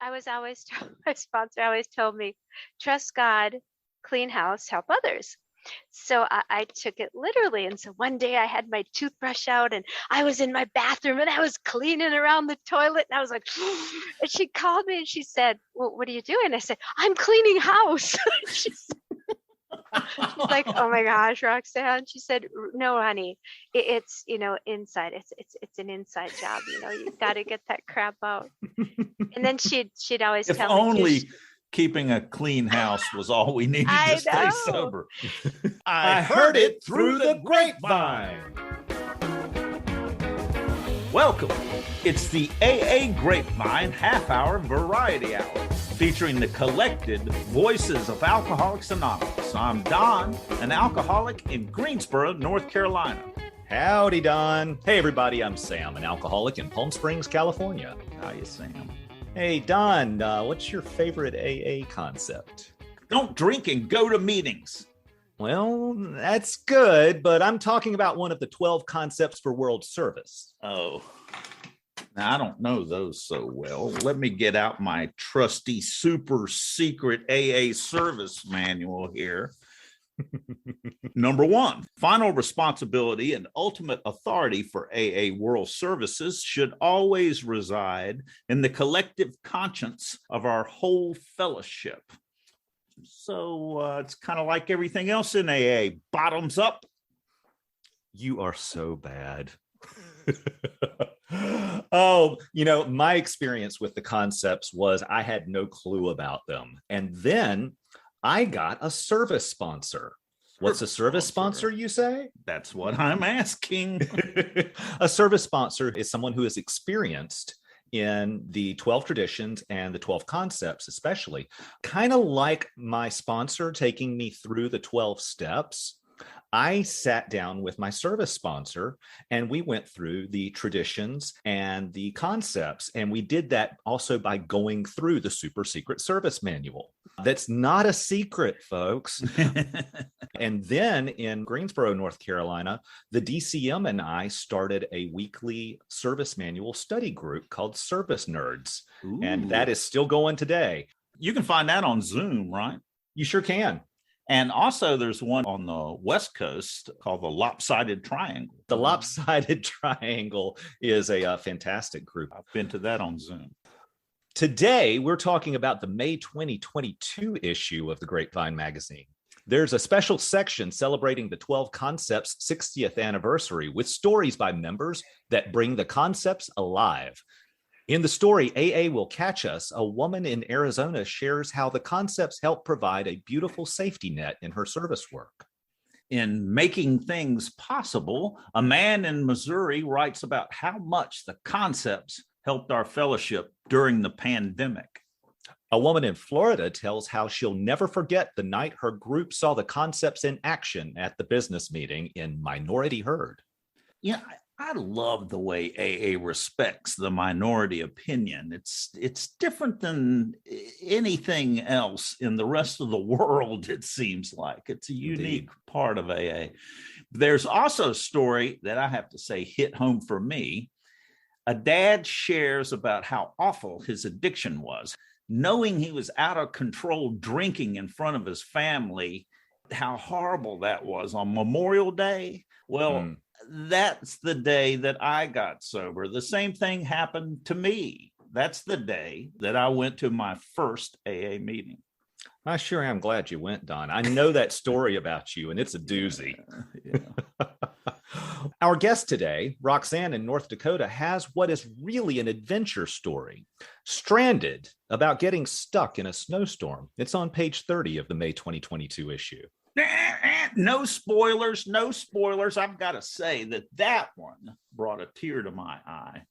I was always told, my sponsor always told me, trust God, clean house, help others. So I took it literally. And so one day I had my toothbrush out and I was in my bathroom and I was cleaning around the toilet. And I was like, and she called me and she said, well, what are you doing? I said, I'm cleaning house. She's like, oh my gosh, Roxanne. She said, no, honey, it's, inside. It's an inside job. You got to get that crap out. And then she'd always If tell me only keeping a clean house was all we needed to stay sober. I heard it through the grapevine. Welcome. It's the AA Grapevine half-hour variety hour, featuring the collected voices of Alcoholics Anonymous. I'm Don, an alcoholic in Greensboro, North Carolina. Howdy, Don. Hey, everybody, I'm Sam, an alcoholic in Palm Springs, California. Hiya, Sam. Hey, Don, what's your favorite AA concept? Don't drink and go to meetings. Well, that's good, but I'm talking about one of the 12 concepts for world service. Oh, now I don't know those so well. Let me get out my trusty super secret AA service manual here. Number 1, final responsibility and ultimate authority for AA world services should always reside in the collective conscience of our whole fellowship. So it's kind of like everything else in AA, bottoms up. You are so bad. Oh, my experience with the concepts was I had no clue about them. And then I got a service sponsor. What's a service sponsor, you say? That's what I'm asking. A service sponsor is someone who is experienced in the 12 traditions and the 12 concepts, especially. Kind of like my sponsor taking me through the 12 steps. I sat down with my service sponsor and we went through the traditions and the concepts. And we did that also by going through the super secret service manual. That's not a secret, folks. And then in Greensboro, North Carolina, the DCM and I started a weekly service manual study group called Service Nerds. Ooh. And that is still going today. You can find that on Zoom, right? You sure can. And also there's one on the West Coast called the Lopsided Triangle. The Lopsided Triangle is a fantastic group. I've been to that on Zoom. Today, we're talking about the May 2022 issue of the Grapevine magazine. There's a special section celebrating the 12 Concepts 60th anniversary with stories by members that bring the concepts alive. In the story, AA Will Catch Us, a woman in Arizona shares how the concepts help provide a beautiful safety net in her service work. In Making Things Possible, a man in Missouri writes about how much the concepts helped our fellowship during the pandemic. A woman in Florida tells how she'll never forget the night her group saw the concepts in action at the business meeting in Minority Herd. Yeah, I love the way AA respects the minority opinion. It's different than anything else in the rest of the world, it seems like. It's a unique part of AA. There's also a story that I have to say hit home for me. A dad shares about how awful his addiction was, knowing he was out of control drinking in front of his family, how horrible that was on Memorial Day. Well, that's the day that I got sober. The same thing happened to me. That's the day that I went to my first AA meeting. I sure am glad you went, Don. I know that story about you, and it's a doozy. Yeah. Our guest today, Roxanne in North Dakota, has what is really an adventure story. Stranded, about getting stuck in a snowstorm. It's on page 30 of the May 2022 issue. No spoilers, no spoilers. I've got to say that one brought a tear to my eye.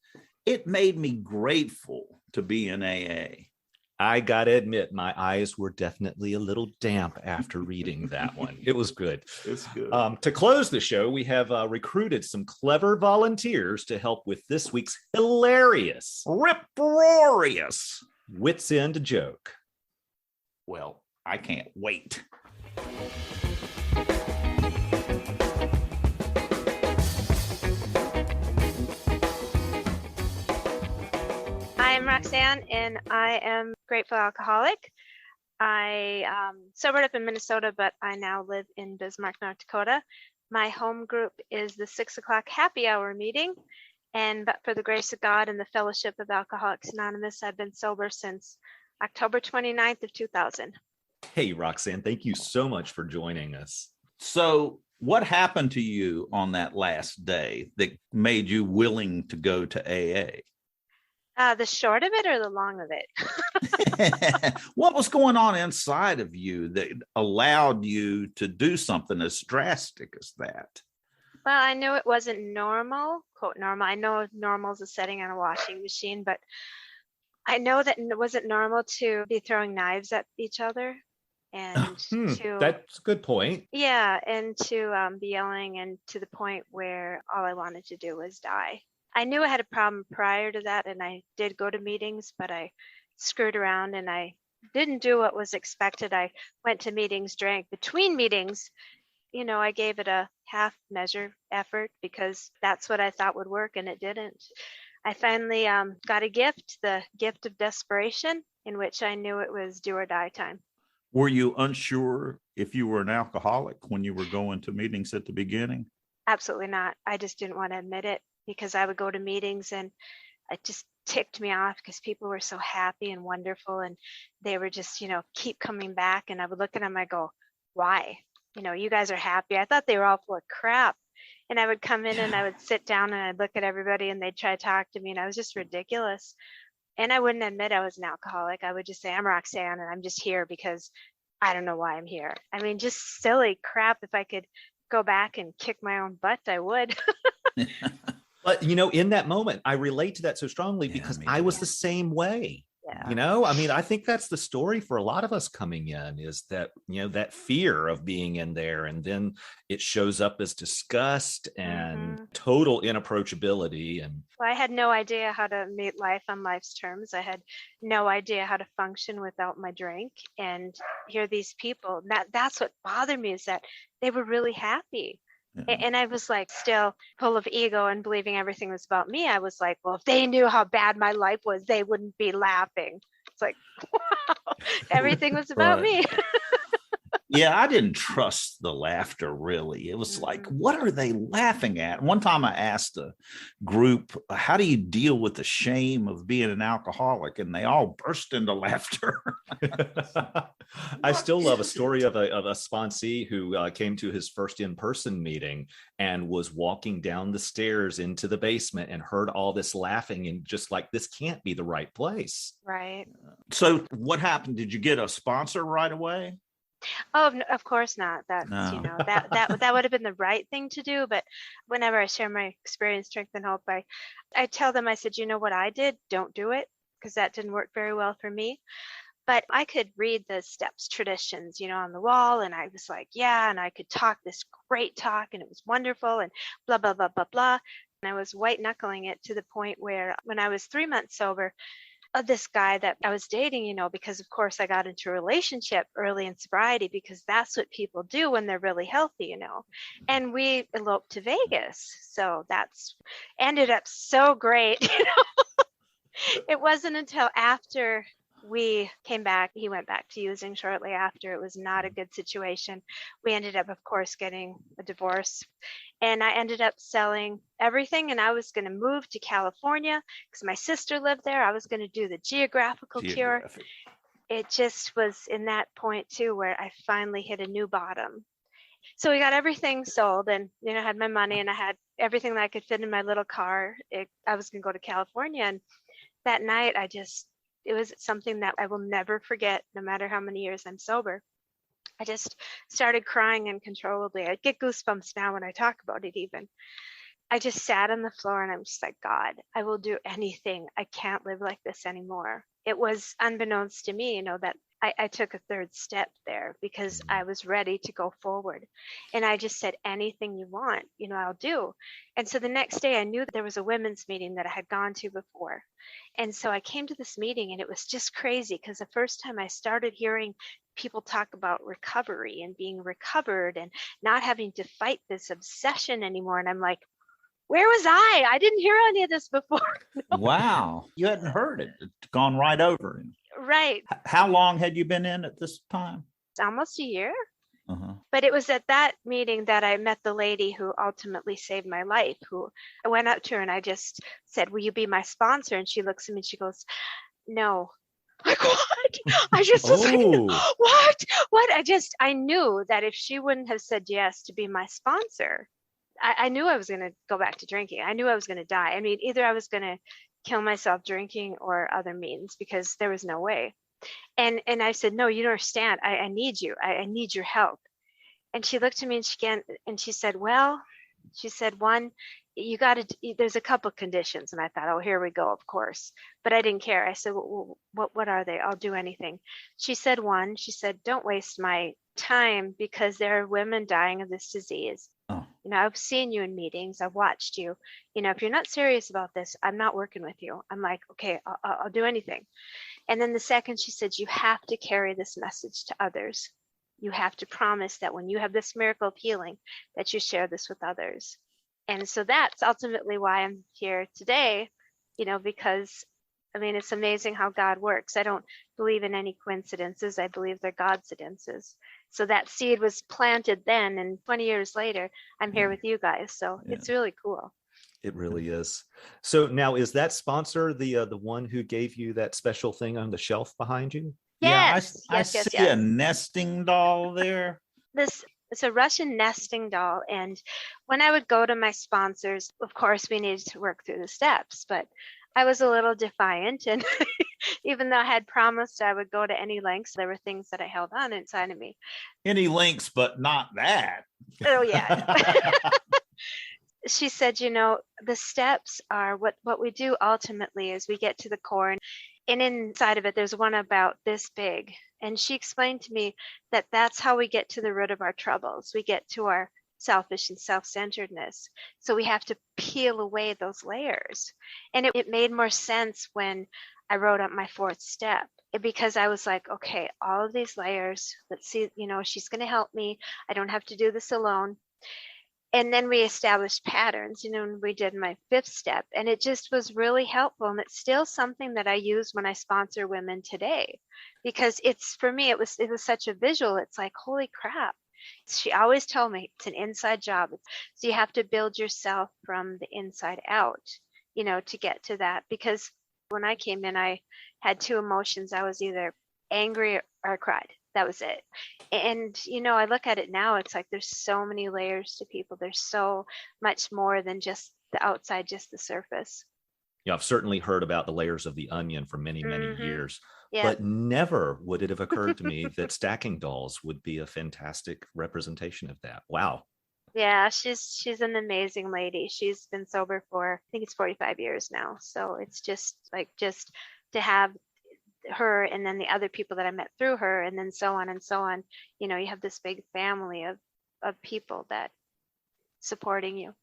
It made me grateful to be in AA. I got to admit, my eyes were definitely a little damp after reading that one. It was good. It's good. To close the show, we have recruited some clever volunteers to help with this week's hilarious, rip-roarious Wits End joke. Well, I can't wait. I'm I'm Roxanne, and I am grateful alcoholic. I sobered up in Minnesota, but I now live in Bismarck, North Dakota. My home group is the 6 o'clock happy hour meeting. And but for the grace of God and the Fellowship of Alcoholics Anonymous, I've been sober since October 29th of 2000. Hey, Roxanne, thank you so much for joining us. So, what happened to you on that last day that made you willing to go to AA? The short of it or the long of it? What was going on inside of you that allowed you to do something as drastic as that? Well, I knew it wasn't normal, quote normal. I know normal is a setting on a washing machine, but I know that it wasn't normal to be throwing knives at each other and That's a good point. yeah, and to be yelling, and to the point where all I wanted to do was die. I knew I had a problem prior to that, and I did go to meetings, but I screwed around and I didn't do what was expected. I went to meetings, drank between meetings. I gave it a half measure effort because that's what I thought would work, and it didn't. I finally got a gift, the gift of desperation, in which I knew it was do or die time. Were you unsure if you were an alcoholic when you were going to meetings at the beginning? Absolutely not. I just didn't want to admit it, because I would go to meetings and it just ticked me off because people were so happy and wonderful, and they were just, keep coming back. And I would look at them, I go, why? You guys are happy. I thought they were all full of crap. And I would come in and I would sit down and I'd look at everybody and they'd try to talk to me, and I was just ridiculous. And I wouldn't admit I was an alcoholic. I would just say, I'm Roxanne and I'm just here because I don't know why I'm here. I mean, just silly crap. If I could go back and kick my own butt, I would. But, in that moment, I relate to that so strongly because I was the same way. Yeah. I think that's the story for a lot of us coming in, is that, that fear of being in there, and then it shows up as disgust and total inapproachability. And Well, I had no idea how to meet life on life's terms. I had no idea how to function without my drink. And here these people, that's what bothered me, is that they were really happy. And I was like still full of ego and believing everything was about me. I was like, well, if they knew how bad my life was, they wouldn't be laughing. It's like, wow, everything was about me. Yeah, I didn't trust the laughter, really. It was like, what are they laughing at? One time I asked a group, how do you deal with the shame of being an alcoholic? And they all burst into laughter. I still love a story of a sponsee who came to his first in-person meeting and was walking down the stairs into the basement and heard all this laughing, and just like, this can't be the right place. Right. So what happened? Did you get a sponsor right away? Oh, of course not. That No. that would have been the right thing to do. But whenever I share my experience, strength, and hope, I tell them, I said, what I did, don't do it, because that didn't work very well for me. But I could read the steps traditions, on the wall, and I was like, yeah, and I could talk this great talk, and it was wonderful, and blah blah blah blah blah. And I was white knuckling it to the point where, when I was 3 months sober, of this guy that I was dating, because of course I got into a relationship early in sobriety, because that's what people do when they're really healthy, and we eloped to Vegas. So that's ended up so great. It wasn't until after we came back, he went back to using shortly after. It was not a good situation. We ended up, of course, getting a divorce, and I ended up selling everything, and I was going to move to California because my sister lived there. I was going to do the geographical cure. It just was in that point too where I finally hit a new bottom. So we got everything sold, and I had my money, and I had everything that I could fit in my little car. I was going to go to California, and that night it was something that I will never forget, no matter how many years I'm sober. I just started crying uncontrollably. I get goosebumps now when I talk about it even. I just sat on the floor and I'm just like, God, I will do anything. I can't live like this anymore. It was unbeknownst to me, that I took a third step there because I was ready to go forward. And I just said, anything you want, I'll do. And so the next day I knew that there was a women's meeting that I had gone to before. And so I came to this meeting, and it was just crazy because the first time I started hearing people talk about recovery and being recovered and not having to fight this obsession anymore. And I'm like, Where was I? I didn't hear any of this before. Wow. You hadn't heard it. It's gone right over. Right. How long had you been in at this time? It's almost a year. Uh-huh. But it was at that meeting that I met the lady who ultimately saved my life, who I went up to her and I just said, will you be my sponsor? And she looks at me and she goes, no. Like, what? I just was like, Oh, what? I knew that if she wouldn't have said yes to be my sponsor, I knew I was going to go back to drinking. I knew I was going to die. I mean, either I was going to kill myself drinking or other means, because there was no way. And I said, no, you don't understand. I need you. I need your help. And she looked at me and she said, well, she said, one, you got to, there's a couple of conditions. And I thought, oh, here we go, of course. But I didn't care. I said, well, what are they? I'll do anything. She said, one, she said, don't waste my time, because there are women dying of this disease. Oh. You know, I've seen you in meetings. I've watched you. You know, if you're not serious about this, I'm not working with you. I'm like, okay, I'll do anything. And then the second, she said, you have to carry this message to others. You have to promise that when you have this miracle of healing, that you share this with others. And so that's ultimately why I'm here today, you know, because I mean, it's amazing how God works. I don't believe in any coincidences. I believe they're Godcidences. So that seed was planted then, and 20 years later, I'm here with you guys. So it's really cool. it really is. So now, is that sponsor the one who gave you that special thing on the shelf behind you? Yes, I yes, yes, see yes. a nesting doll there. It's a Russian nesting doll. And when I would go to my sponsors, of course, we needed to work through the steps, but I was a little defiant. And even though I had promised I would go to any lengths, there were things that I held on inside of me. Any links, but not that. Oh, yeah. She said, you know, the steps are what we do ultimately is we get to the core. And inside of it, there's one about this big. And she explained to me that that's how we get to the root of our troubles. We get to our selfish and self-centeredness. So we have to peel away those layers. And it made more sense when I wrote up my fourth step, because I was like, okay, all of these layers, let's see, you know, she's going to help me. I don't have to do this alone. And then we established patterns, you know, and we did my fifth step, and it just was really helpful. And it's still something that I use when I sponsor women today, because it's, for me, it was such a visual. It's like, holy crap. She always told me it's an inside job. So you have to build yourself from the inside out, you know, to get to that. Because when I came in, I had two emotions. I was either angry or cried. That was it. And, you know, I look at it now, it's like there's so many layers to people. There's so much more than just the outside, just the surface. Yeah, I've certainly heard about the layers of the onion for many, many years, Yeah. but never would it have occurred to me that stacking dolls would be a fantastic representation of that. Wow. Yeah, she's an amazing lady. She's been sober for, I think it's 45 years now. So it's just like, just to have her and then the other people that I met through her, and then so on and so on, you know, you have this big family of people that supporting you.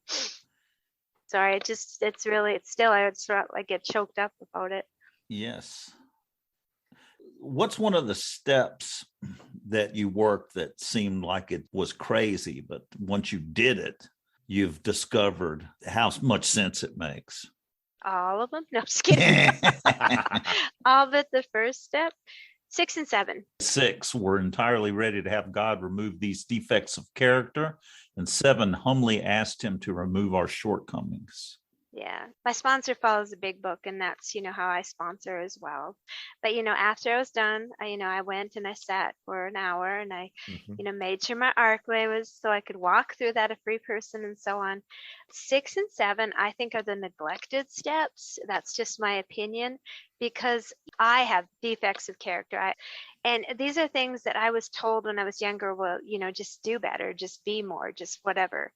Sorry, it's still, I get choked up about it. Yes. What's one of the steps that you worked that seemed like it was crazy, but once you did it, you've discovered how much sense it makes? All of them? No, I'm just kidding. All but the first step. 6 and 7. 6 were entirely ready to have God remove these defects of character, and 7 humbly asked him to remove our shortcomings. Yeah, my sponsor follows a big book, and that's, you know, how I sponsor as well. But, you know, after I was done, I went and I sat for an hour, and I, you know, made sure my archway was so I could walk through that a free person and so on. 6 and 7, I think, are the neglected steps. That's just my opinion, because I have defects of character. And these are things that I was told when I was younger, well, you know, just do better, just be more, just whatever.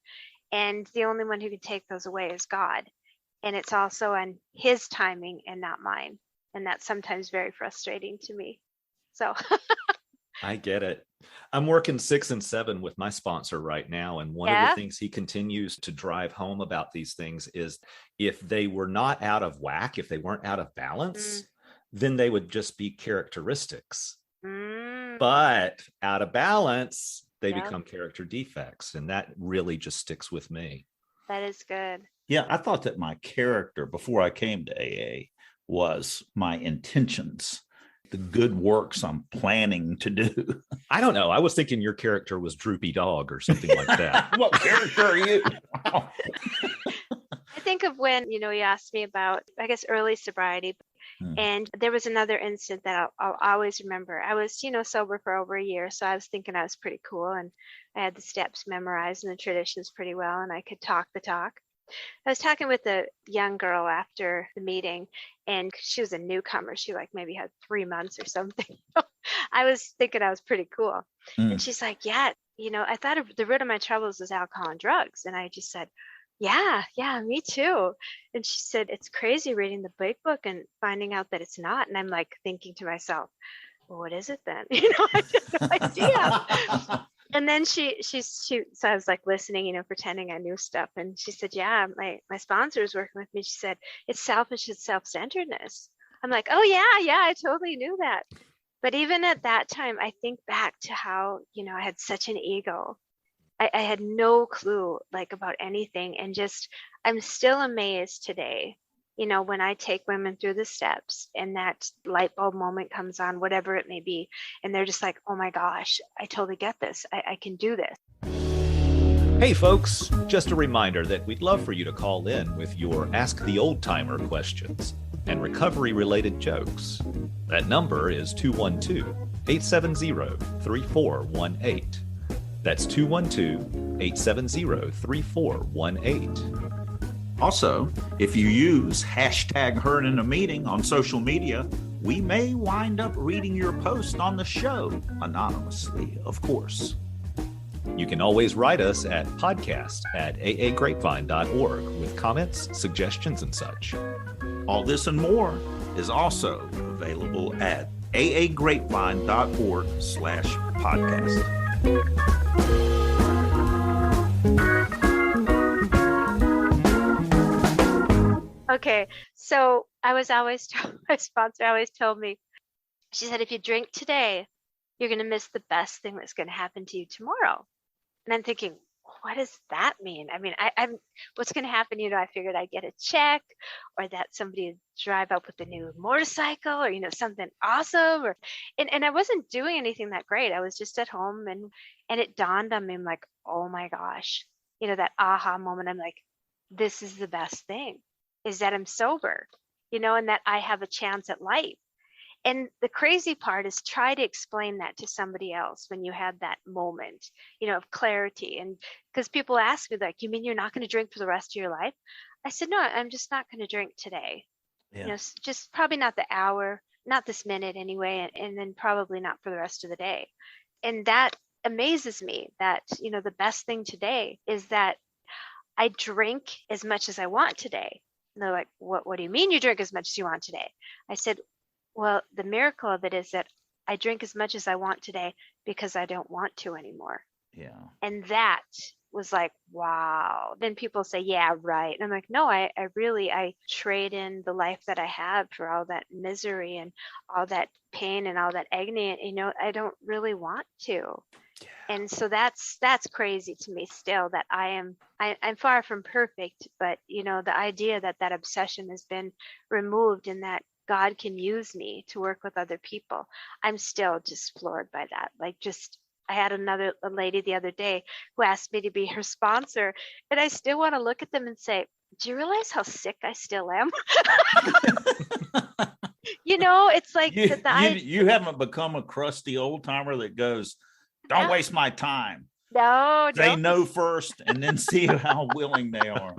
And the only one who can take those away is God. And it's also on his timing and not mine. And that's sometimes very frustrating to me. So I get it. I'm working 6 and 7 with my sponsor right now. And one of the things he continues to drive home about these things is if they were not out of whack, if they weren't out of balance, then they would just be characteristics. But out of balance, they become character defects. And that really just sticks with me. That is good. Yeah, I thought that my character before I came to AA was my intentions, the good works I'm planning to do. I don't know. I was thinking your character was Droopy Dog or something like that. What character are you? Wow. I think of when, you asked me about, I guess, early sobriety. And there was another incident that I'll always remember. I was, sober for over a year. So I was thinking I was pretty cool, and I had the steps memorized and the traditions pretty well, and I could talk the talk. I was talking with a young girl after the meeting, and she was a newcomer. She maybe had 3 months or something. I was thinking I was pretty cool. And she's like, yeah, I thought the root of my troubles was alcohol and drugs. And I just said, yeah, me too. And she said, it's crazy reading the big book and finding out that it's not. And I'm thinking to myself, well, what is it then? I have no idea. And then so I was listening, pretending I knew stuff. And she said, yeah, my sponsor is working with me. She said, it's selfish, it's self-centeredness. I'm like, oh yeah, I totally knew that. But even at that time, I think back to how, I had such an ego. I had no clue about anything. And I'm still amazed today, when I take women through the steps and that light bulb moment comes on, whatever it may be. And they're just like, oh my gosh, I totally get this. I can do this. Hey folks, just a reminder that we'd love for you to call in with your Ask the Old Timer questions and recovery-related jokes. That number is 212-870-3418. That's 212-870-3418. Also, if you use hashtag Heard in a Meeting on social media, we may wind up reading your post on the show, anonymously, of course. You can always write us at podcast@aagrapevine.org with comments, suggestions, and such. All this and more is also available at aagrapevine.org/podcast. Okay, so my sponsor always told me, she said, if you drink today, you're going to miss the best thing that's going to happen to you tomorrow. And I'm thinking, what does that mean? I mean, I'm what's going to happen? I figured I'd get a check, or that somebody would drive up with a new motorcycle, or, something awesome. And I wasn't doing anything that great. I was just at home, and it dawned on me, I'm like, oh my gosh, that aha moment. I'm like, this is the best thing, is that I'm sober, and that I have a chance at life. And the crazy part is try to explain that to somebody else when you had that moment, of clarity. And because people ask me, you mean you're not going to drink for the rest of your life? I said, no, I'm just not going to drink today. Yeah. Just probably not the hour, not this minute anyway, and then probably not for the rest of the day. And that amazes me that, the best thing today is that I drink as much as I want today. And they're like, what do you mean you drink as much as you want today? I said, well, the miracle of it is that I drink as much as I want today because I don't want to anymore. Yeah. And that was like, wow. Then people say, yeah, right. And I'm like, no, I trade in the life that I had for all that misery and all that pain and all that agony. And, I don't really want to. Yeah. And so that's crazy to me still, that I'm far from perfect, but, the idea that obsession has been removed and that God can use me to work with other people, I'm still just floored by that. I had a lady the other day who asked me to be her sponsor, and I still want to look at them and say, do you realize how sick I still am? It's like you haven't become a crusty old timer that goes, don't waste my time. No, say no first and then see how willing they are.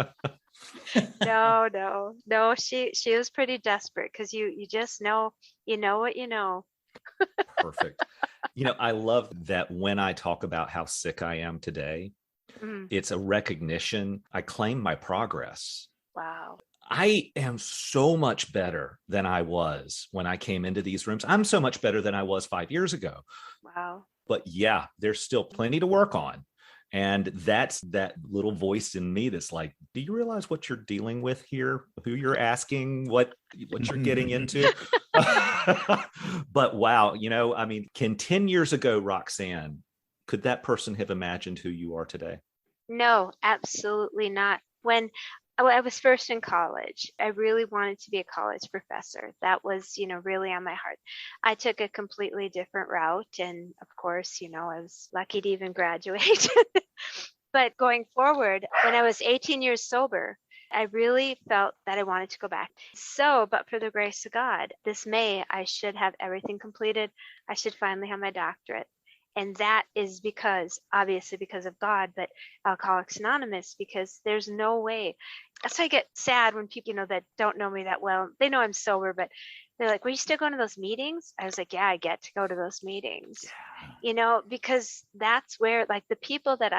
No. She was pretty desperate, because you just know, what you know. Perfect. I love that when I talk about how sick I am today, it's a recognition. I claim my progress. Wow. I am so much better than I was when I came into these rooms. I'm so much better than I was 5 years ago. Wow. But yeah, there's still plenty to work on. And that's that little voice in me that's like, do you realize what you're dealing with here? Who you're asking, what you're getting into? But wow, can 10 years ago, Roxanne, could that person have imagined who you are today? No, absolutely not. When I was first in college, I really wanted to be a college professor. That was, really on my heart. I took a completely different route. And of course, I was lucky to even graduate. But going forward, when I was 18 years sober, I really felt that I wanted to go back. So, but for the grace of God, this May, I should have everything completed. I should finally have my doctorate. And that is obviously because of God, but Alcoholics Anonymous, because there's no way. That's why I get sad when people, that don't know me that well, they know I'm sober, but they're like, were you still going to those meetings? I was like, yeah, I get to go to those meetings, because that's where, like, the people that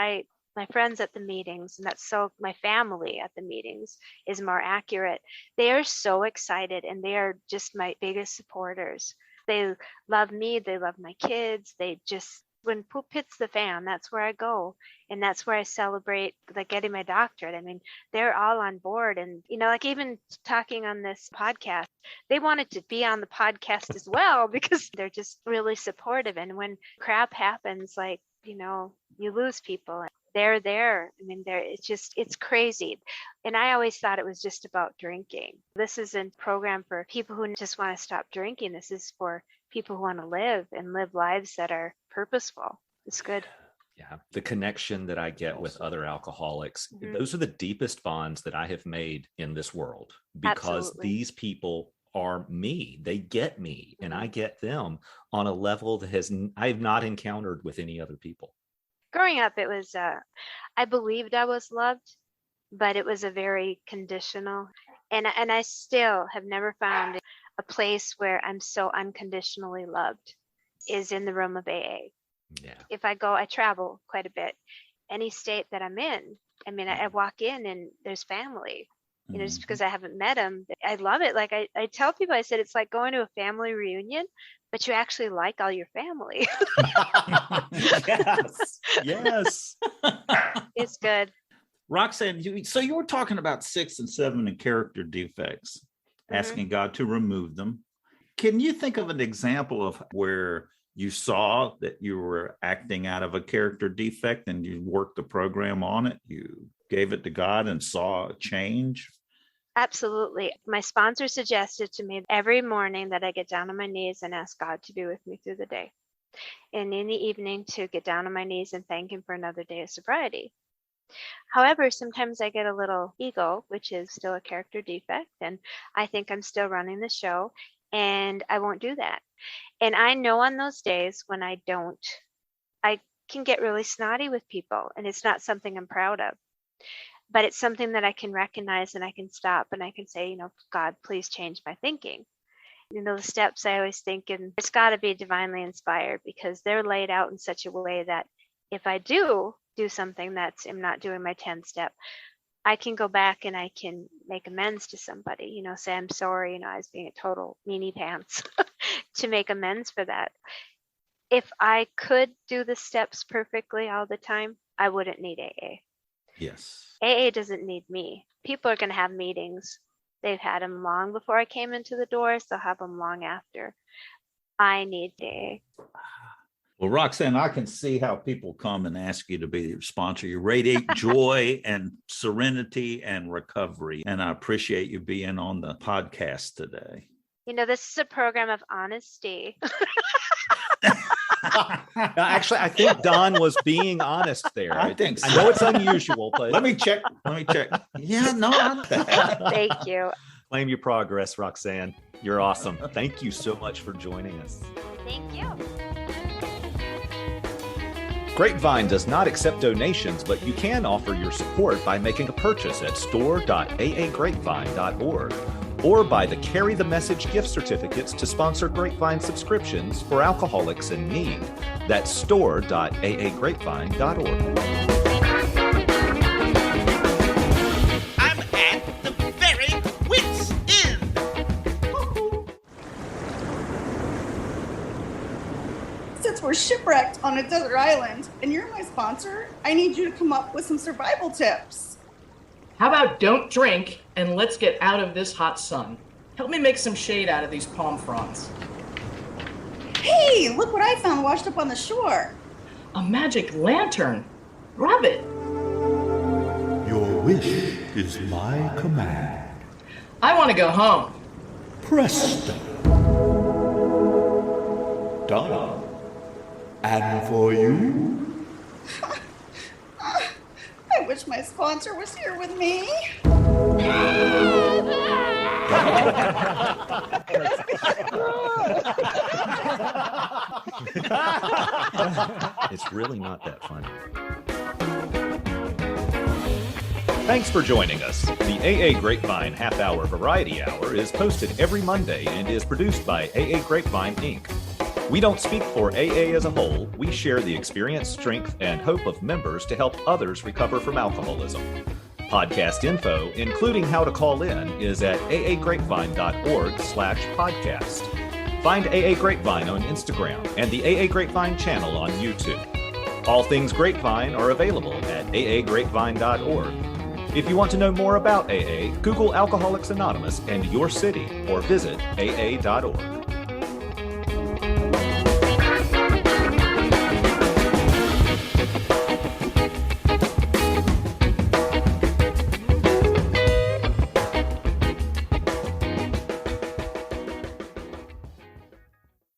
my friends at the meetings, and that's so my family at the meetings is more accurate. They are so excited, and they are just my biggest supporters. They love me. They love my kids. They just, when poop hits the fan, that's where I go. And that's where I celebrate, like, getting my doctorate. I mean, they're all on board. And, like, even talking on this podcast, they wanted to be on the podcast as well, because they're just really supportive. And when crap happens, like, you lose people, they're there. I mean, it's crazy. And I always thought it was just about drinking. This isn't a program for people who just want to stop drinking. This is for people who want to live lives that are purposeful. It's good. Yeah. The connection that I get with other alcoholics, those are the deepest bonds that I have made in this world, because these people are me. They get me, and I get them on a level that I've not encountered with any other people. Growing up, it was, I believed I was loved, but it was a very conditional. And I still have never found a place where I'm so unconditionally loved is in the room of AA. Yeah. If I travel quite a bit. Any state that I'm in, I mean, I walk in and there's family. Just because I haven't met them, I love it. Like I tell people, I said, it's like going to a family reunion, but you actually like all your family. Yes. It's good. Roxanne, so you were talking about 6 and 7 and character defects, asking God to remove them. Can you think of an example of where you saw that you were acting out of a character defect and you worked the program on it? You gave it to God and saw a change? Absolutely. My sponsor suggested to me every morning that I get down on my knees and ask God to be with me through the day. And in the evening to get down on my knees and thank him for another day of sobriety. However, sometimes I get a little ego, which is still a character defect, and I think I'm still running the show, and I won't do that. And I know on those days when I don't, I can get really snotty with people, and it's not something I'm proud of. But it's something that I can recognize, and I can stop, and I can say, God, please change my thinking. The steps I always think, and it's got to be divinely inspired, because they're laid out in such a way that if I do something I'm not doing my 10 step, I can go back and I can make amends to somebody, say, I'm sorry, I was being a total meanie pants to make amends for that. If I could do the steps perfectly all the time, I wouldn't need AA. Yes. AA doesn't need me. People are going to have meetings. They've had them long before I came into the doors. They'll have them long after. I need AA. Well, Roxanne, I can see how people come and ask you to be their sponsor. You radiate joy and serenity and recovery. And I appreciate you being on the podcast today. This is a program of honesty. Actually, I think Don was being honest there. I think so. I know it's unusual, but let me check. Yeah, no. Thank you. Claim your progress, Roxanne. You're awesome. Thank you so much for joining us. Thank you. Grapevine does not accept donations, but you can offer your support by making a purchase at store.aagrapevine.org or by the Carry the Message gift certificates to sponsor Grapevine subscriptions for alcoholics in need. That's store.aagrapevine.org. I'm at the very wit's end. Since we're shipwrecked on a desert island and you're my sponsor, I need you to come up with some survival tips. How about don't drink and let's get out of this hot sun? Help me make some shade out of these palm fronds. Hey, look what I found washed up on the shore. A magic lantern. Grab it. Your wish is my command. I want to go home. Presto. Done. And for you? I wish my sponsor was here with me. It's really not that funny. Thanks for joining us. The AA Grapevine Half-Hour Variety Hour is posted every Monday and is produced by AA Grapevine, Inc. We don't speak for AA as a whole. We share the experience, strength, and hope of members to help others recover from alcoholism. Podcast info, including how to call in, is at aagrapevine.org/podcast. Find AA Grapevine on Instagram and the AA Grapevine channel on YouTube. All things Grapevine are available at aagrapevine.org. If you want to know more about AA, Google Alcoholics Anonymous and your city or visit aa.org.